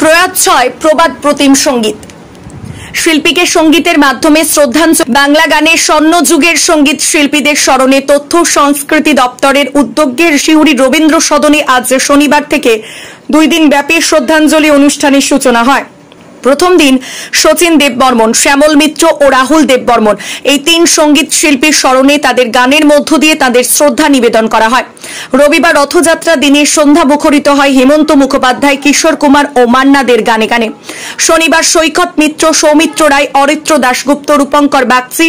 প্রয়াত হয় প্রবাদ প্রতিম সঙ্গীত। শিল্পীকে সঙ্গীতের মাধ্যমে শ্রদ্ধাঞ্জলি। বাংলা গানের স্বর্ণযুগের সঙ্গীত শিল্পীদের স্মরণে তথ্য সংস্কৃতি দপ্তরের উদ্যোগে সিউড়ি রবীন্দ্র সদনে আজ শনিবার থেকে 2 দিন ব্যাপী শ্রদ্ধাঞ্জলি অনুষ্ঠানের সূচনা হয়। প্রথম দিন শচীন দেববর্মন, শ্যামল মিত্র ও রাহুল দেববর্মন এই 3 সঙ্গীত শিল্পীর স্মরণে তাদের গানের মধ্য দিয়ে তাদের শ্রদ্ধা নিবেদন করা হয়। রবিবার রথযাত্রা দিনে সন্ধ্যা মুখরিত হয় হেমন্ত মুখোপাধ্যায়, কিশোর কুমার ও মান্নাদের গানে গানে। শনিবার সৈকত মিত্র, সৌমিত্র রায়, অরিত্র দাশগুপ্ত, রূপঙ্কর বাগচি,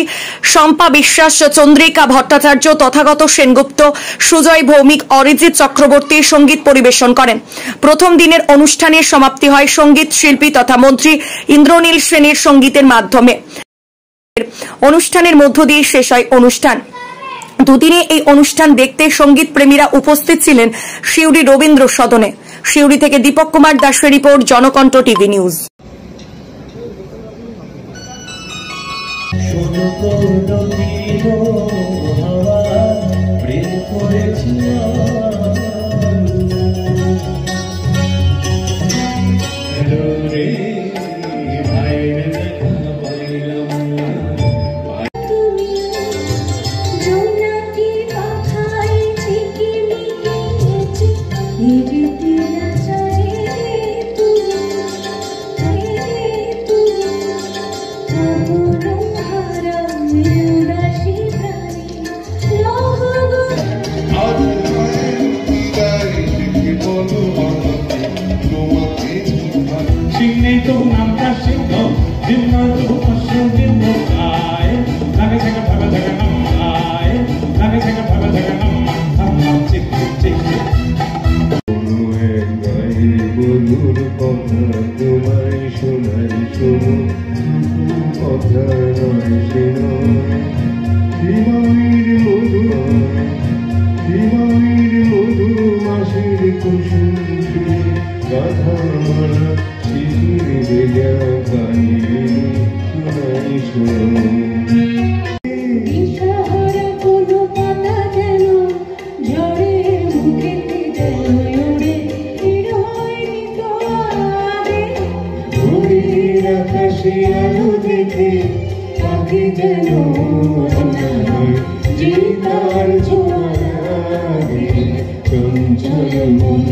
শম্পা বিশ্বাস, চন্দ্রিকা ভট্টাচার্য, তথাগত সেনগুপ্ত, সুজয় ভৌমিক, অরিজিৎ চক্রবর্তী সঙ্গীত পরিবেশন করেন। প্রথম দিনের অনুষ্ঠানের সমাপ্তি হয় সঙ্গীত শিল্পী তথা মন্ত্রী ইন্দ্রনীল সেনের সঙ্গীতের মাধ্যমে। অনুষ্ঠানের মধ্য দিয়ে শেষ হয় অনুষ্ঠান। দুদিনে এই অনুষ্ঠান দেখতে সঙ্গীত প্রেমীরা উপস্থিত ছিলেন সিউড়ি রবীন্দ্র সদনে। সিউড়ি থেকে দীপক কুমার দাসের রিপোর্ট, জনকণ্ঠ টিভি নিউজ। চঞ্চল মন